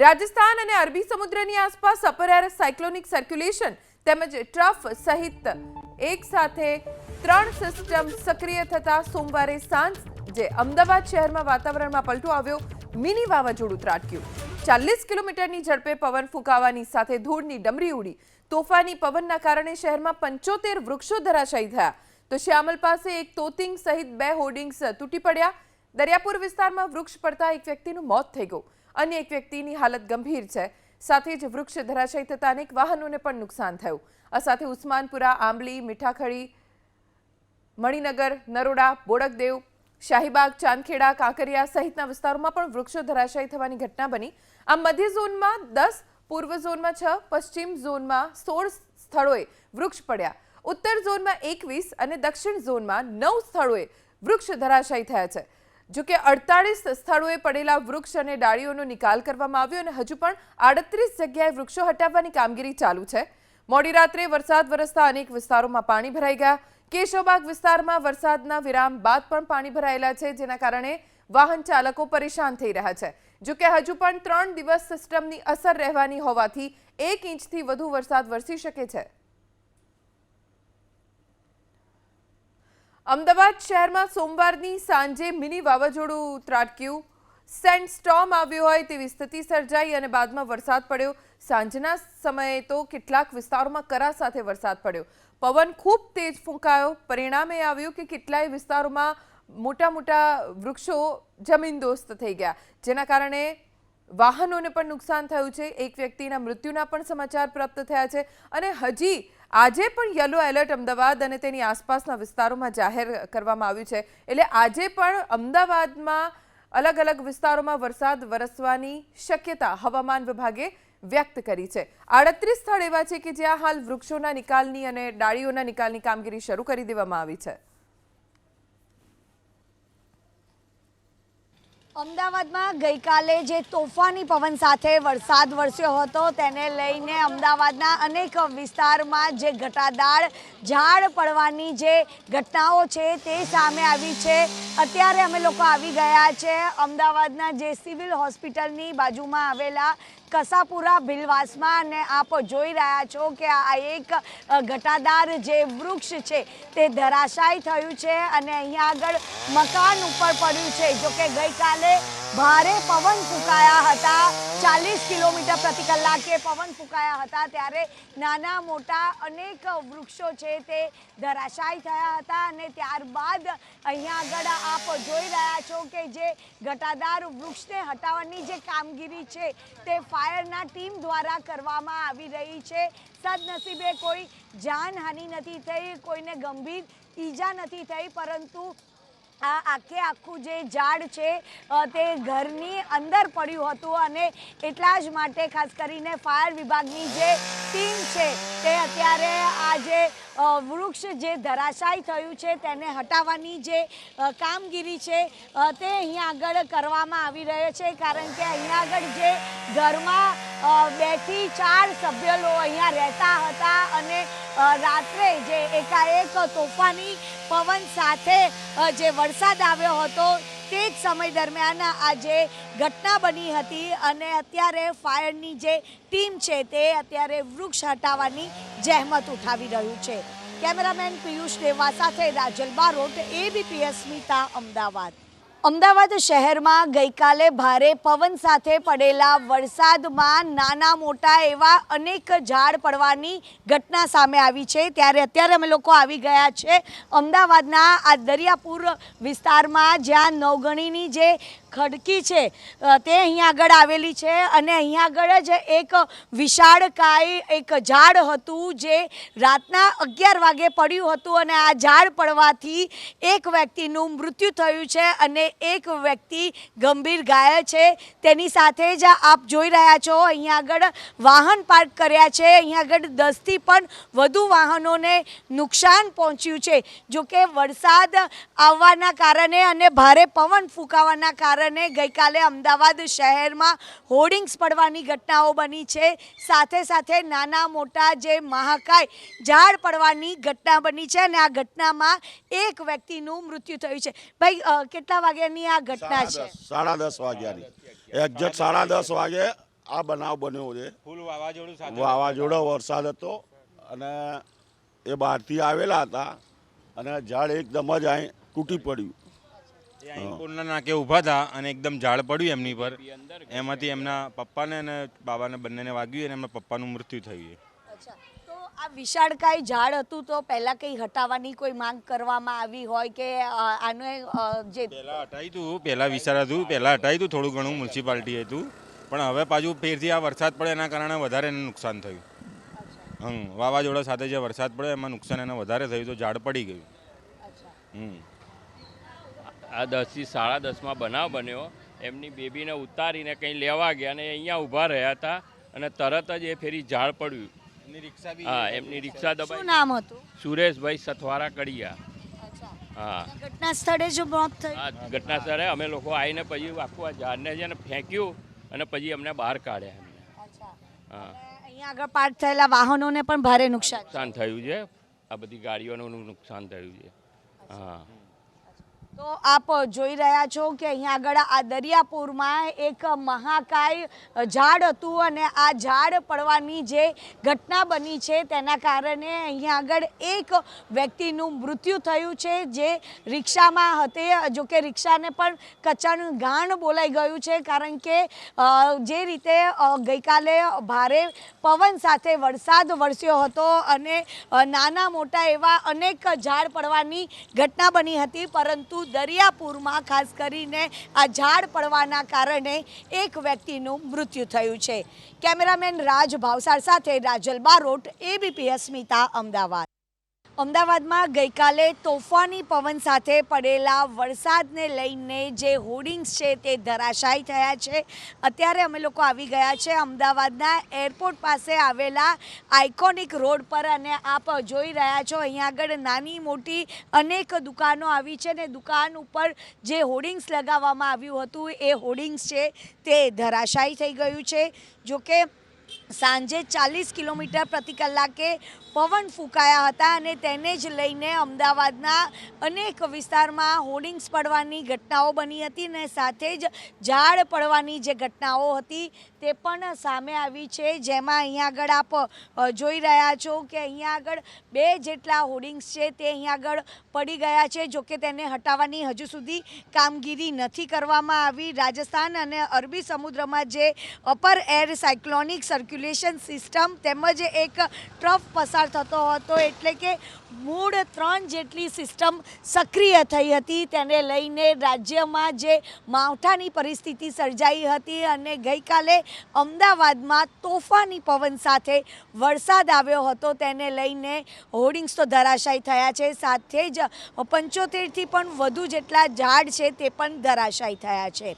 રાજસ્થાન અને અરબી સમુદ્રની આસપાસ અપર એર સાયક્લોનિક સર્ક્યુલેશન તેમજ ટ્રફ સહિત એક સાથે 3 સિસ્ટમ સક્રિય થતા સોમવારે સાંજે અમદાવાદ શહેરમાં વાતાવરણમાં પલટો આવ્યો. મિની વાવાઝોડું ત્રાટક્યું. 40 કિલોમીટરની ઝડપે પવન ફૂંકાવાની સાથે ધૂળની ડમરી ઉડી. તોફાની પવનના કારણે શહેરમાં 75 વૃક્ષો ધરાશાયી થયા. તો શ્યામલ પાસે એક તોતિંગ સહિત 2 હોર્ડિંગ્સ તૂટી પડ્યા. દરિયાપુર વિસ્તારમાં વૃક્ષ પડતા એક વ્યક્તિનું મોત થઈ ગયું. અન્ય એક વ્યક્તિની હાલત ગંભીર છે. સાથે જ વૃક્ષ ધરાશાયી થતા અનેક વાહનોને પણ નુકસાન થયું. આ સાથે ઉસ્માનપુરા, આંબલી, મીઠાખડી, મણિનગર, નરોડા, બોડકદેવ, શાહીબાગ, ચાંદખેડા, કાંકરિયા સહિતના વિસ્તારોમાં પણ વૃક્ષો ધરાશાયી થવાની ઘટના બની. આ મધ્ય ઝોનમાં 10, પૂર્વ ઝોનમાં 6, પશ્ચિમ ઝોનમાં 16 સ્થળોએ વૃક્ષ પડ્યા. ઉત્તર ઝોનમાં 21 અને દક્ષિણ ઝોનમાં 9 સ્થળોએ વૃક્ષ ધરાશાયી થયા છે. જો કે 48 સ્થળોએ પડેલા વૃક્ષ અને ડાળીઓનો નિકાલ કરવામાં આવ્યો અને હજુ પણ 38 જગ્યાએ વૃક્ષો હટાવવાની કામગીરી ચાલુ છે. મોડી રાત્રે વરસાદ વરસતા અનેક વિસ્તારોમાં પાણી ભરાઈ ગયા. કેશવબાગ વિસ્તારમાં વરસાદના વિરામ બાદ પણ પાણી ભરાયેલા છે, જેના કારણે વાહન ચાલકો પરેશાન થઈ રહ્યા છે. જો કે હજુ પણ 3 દિવસ સિસ્ટમની અસર રહેવાની હોવાથી 1 ઇંચથી વધુ વરસાદ વરસી શકે છે. અમદાવાદ શહેરમાં સોમવારની સાંજે મિની વાવાઝોડું ત્રાટક્યું. સેન્ડસ્ટોર્મ આવ્યો હોય તેવી સ્થિતિ સર્જાઈ અને બાદમાં વરસાદ પડ્યો. સાંજના સમયે તો કેટલાક વિસ્તારોમાં કરા સાથે વરસાદ પડ્યો. પવન ખૂબ તેજ ફૂંકાયો. પરિણામે આવ્યું કે કેટલાય વિસ્તારોમાં મોટા મોટા વૃક્ષો જમીનદોસ્ત થઈ ગયા, જેના કારણે વાહનોને પણ નુકસાન થયું છે. એક વ્યક્તિના મૃત્યુના પણ સમાચાર પ્રાપ્ત થયા છે અને હજી આજે પણ યલો એલર્ટ અમદાવાદ અને તેની આસપાસના વિસ્તારોમાં જાહેર કરવામાં આવ્યું છે. એટલે આજે પણ અમદાવાદમાં અલગ અલગ વિસ્તારોમાં વરસાદ વરસવાની શક્યતા હવામાન વિભાગે વ્યક્ત કરી છે. 38 સ્થળ એવા છે કે જ્યાં હાલ વૃક્ષોના નિકાલની અને ડાળીઓના નિકાલની કામગીરી શરૂ કરી દેવામાં આવી છે. અમદાવાદમાં ગઈકાલે જે તોફાની પવન સાથે વરસાદ વરસ્યો હતો તેને લઈને અમદાવાદના અનેક વિસ્તારમાં જે ઘટાદાર ઝાડ પડવાની જે ઘટનાઓ છે તે સામે આવી છે. અત્યારે અમે લોકો આવી ગયા છે અમદાવાદના જે સિવિલ હોસ્પિટલની બાજુમાં આવેલા કસાપુરા ભીલવાસમાં અને આપ જોઈ રહ્યા છો કે આ એક ઘટાદાર જે વૃક્ષ છે તે ધરાશાયી થયું છે અને અહીંયા આગળ મકાન ઉપર પડ્યું છે. જોકે ગઈકાલે ભારે પવન ફૂંકાયા હતા, 40 કિલોમીટર પ્રતિ કલાકે પવન ફૂંકાયા હતા, ત્યારે નાના મોટા અનેક વૃક્ષો છે તે ધરાશાયી થયા હતા અને ત્યારબાદ અહીંયા આગળ આપ જોઈ રહ્યા છો કે જે ઘટાદાર વૃક્ષને હટાવવાની જે કામગીરી છે તે ફાયરના ટીમ દ્વારા કરવામાં આવી રહી છે. સદનસીબે કોઈ જાનહાનિ નથી થઈ, કોઈને ગંભીર ઈજા નથી થઈ, પરંતુ આ આખું જે ઝાડ છે તે ઘરની અંદર પડ્યું હતું અને એટલા જ માટે ખાસ કરીને ફાયર વિભાગની જે ટીમ છે તે અત્યારે આ જે વૃક્ષ જે ધરાશાયી થયું છે તેને હટાવવાની જે કામગીરી છે તે અહીંયા આગળ કરવામાં આવી રહ્યો છે. કારણ કે અહીંયા આગળ જે ઘરમાં 2 થી 4 સભ્યો અહીંયા રહેતા હતા અને રાત્રે જે એકાએક તોફાની પવન સાથે જે વરસાદ આવ્યો હતો તે જ સમય દરમિયાન આ જે ઘટના બની હતી અને અત્યારે ફાયરની જે ટીમ છે તે અત્યારે વૃક્ષ હટાવવાની જહેમત ઉઠાવી રહ્યું છે. કેમેરામેન પિયુષ દેવા સાથે રાજલ બારોટ, ABP અસ્મિતા, અમદાવાદ. અમદાવાદ શહેરમાં ગઈકાલે ભારે પવન સાથે પડેલા વરસાદમાં નાના મોટા એવા અનેક ઝાડ પડવાની ઘટના સામે આવી છે. ત્યારે અત્યારે અમે લોકો આવી ગયા છે અમદાવાદના આ દરિયાપુર વિસ્તારમાં, જ્યાં નવગણીની જે ખડકી છે તે અહીંયા આગળ આવેલી છે અને અહીંયા આગળ જ એક વિશાળકાય એક ઝાડ હતું જે રાતના 11 વાગે પડ્યું હતું અને આ ઝાડ પડવાથી એક વ્યક્તિનું મૃત્યુ થયું છે અને એક વ્યક્તિ ગંભીર ઘાયલ છે. તેની સાથે જ આપ જોઈ રહ્યા છો અહીંયા આગળ વાહન પાર્ક કર્યા છે. અહીંયા આગળ 10 થી પણ વધુ વાહનોને નુકસાન પહોંચ્યું છે. જોકે વરસાદ આવવાના કારણે અને ભારે પવન ફૂંકાવાના કારણે ગઈકાલે અમદાવાદ શહેરમાં હોર્ડિંગ્સ પડવાની ઘટનાઓ બની છે. સાથે સાથે નાના મોટા જે મહાકાય ઝાડ પડવાની ઘટના બની છે અને આ ઘટનામાં એક વ્યક્તિનું મૃત્યુ થયું છે. ભાઈ, કેટલા વાગ્યાની આ ઘટના છે? 10:30 વાગ્યાની. એક્ઝેક્ટ 10:30 વાગે આ બનાવ બન્યો છે. ફૂલ વાવાઝોડું સાથે વાવાઝોડો વરસાદ હતો અને એ બહારથી આવેલા હતા અને ઝાડ એકદમ જ અહીં તૂટી પડ્યું. એ અહીં પુલના નાકે ઊભા હતા અને એકદમ ઝાડ પડ્યું એમની પર. એમાંથી એમના પપ્પાને અને બાબાને બંનેને વાગ્યું અને એમના પપ્પાનું મૃત્યુ થયું છે. તો આ વિશાળકાય ઝાડ હતું તો પહેલા કંઈ હટાવવાની કોઈ માંગ કરવામાં આવી હોય કે આને જે પહેલાં હટાવી હતું, પહેલાં વિચાર હતું, પહેલાં હટાવી હતું થોડું ઘણું મ્યુનિસિપાલિટી હતું, પણ હવે પાછું ફેરથી આ વરસાદ પડે એના કારણે વધારે એને નુકસાન થયું. વાવાઝોડા સાથે જે વરસાદ પડ્યો એમાં નુકસાન એને વધારે થયું તો ઝાડ પડી ગયું. આ 10 થી 10:30 બનાવ બન્યો. એમની બેબીને ઉતારીને કંઈ લેવા ગયા અને અહીંયા ઊભા રહ્યા હતા અને તરત જ એ ફેરી ઝાડ પડ્યું. હા, એમની રિક્ષા શું દબાઈ. નામ હતું? સુરેશભાઈ સથવારા કડિયા. હા, ઘટના સ્થળે જ મોત થઈ. આ ઘટના સ્થળે અમે લોકો આવીને પછી આખું આ ઝાડને છે ને ફેંક્યું અને પછી અમને બહાર કાઢ્યા એમને. હા, અહીંયા આગળ પાર્ક થયેલા વાહનોને પણ ભારે નુકસાન. નુકસાન થયું છે. આ બધી ગાડીઓનું નુકસાન થયું છે. હા, તો આપ જોઈ રહ્યા છો કે અહીંયા આગળ આ દરિયાપુરમાં એક મહાકાય ઝાડ હતું અને આ ઝાડ પડવાની જે ઘટના બની છે તેના કારણે અહીંયા આગળ એક વ્યક્તિનું મૃત્યુ થયું છે જે રિક્ષામાં હતી. જો કે રિક્ષાને પણ કચણ ઘાણ બોલાઈ ગયું છે કારણ કે જે રીતે ગઈકાલે ભારે પવન સાથે વરસાદ વરસ્યો હતો અને નાના મોટા એવા અનેક ઝાડ પડવાની ઘટના બની હતી, પરંતુ દરિયાપુરમાં ખાસ કરીને આ ઝાડ પડવાના કારણે એક વ્યક્તિનું મૃત્યુ થયું છે. કેમેરામેન રાજ ભાવસાર સાથે રાજલ બારોટ, ABP અસ્મિતા, અમદાવાદ. અમદાવાદમાં ગઈકાલે તોફાની પવન સાથે પડેલા વરસાદને લઈને જે હોર્ડિંગ્સ છે તે ધરાશાયી થયા છે. અત્યારે અમે લોકો આવી ગયા છે અમદાવાદના એરપોર્ટ પાસે આવેલા આઇકોનિક રોડ પર અને આપ જોઈ રહ્યા છો અહીંયા આગળ નાની મોટી અનેક દુકાનો આવી છે ને દુકાન ઉપર જે હોર્ડિંગ્સ લગાવવામાં આવ્યું હતું એ હોર્ડિંગ્સ છે તે ધરાશાયી થઈ ગયું છે. જોકે સાંજે 40 કિલોમીટર પ્રતિ કલાકે પવન ફૂંકાયા હતા અને તેને જ લઈને અમદાવાદના અનેક વિસ્તારમાં હોર્ડિંગ્સ પડવાની ઘટનાઓ બની હતી અને સાથે જ ઝાડ પડવાની જે ઘટનાઓ હતી તે પણ સામે આવી છે. જેમાં અહીંયા આગળ આપ જોઈ રહ્યા છો કે અહીંયા આગળ 2 જેટલા હોર્ડિંગ્સ છે તે અહીંયા આગળ પડી ગયા છે. જોકે તેને હટાવવાની હજુ સુધી કામગીરી નથી કરવામાં આવી. રાજસ્થાન અને અરબી સમુદ્રમાં જે upper air cyclonic circulation system તેમજ એક ટ્રફ પસાર થતો હતો એટલે કે મૂળ 3 જેટલી સિસ્ટમ સક્રિય થઈ હતી. તેને લઈને રાજ્યમાં જે માવઠાની પરિસ્થિતિ સર્જાઈ હતી અને ગઈકાલે અમદાવાદમાં તોફાની પવન સાથે વરસાદ આવ્યો હતો. તેને લઈને હોર્ડિંગ્સ તો ધરાશાયી થયા છે, સાથે જ 75થી પણ વધુ જેટલા ઝાડ છે તે પણ ધરાશાયી થયા છે.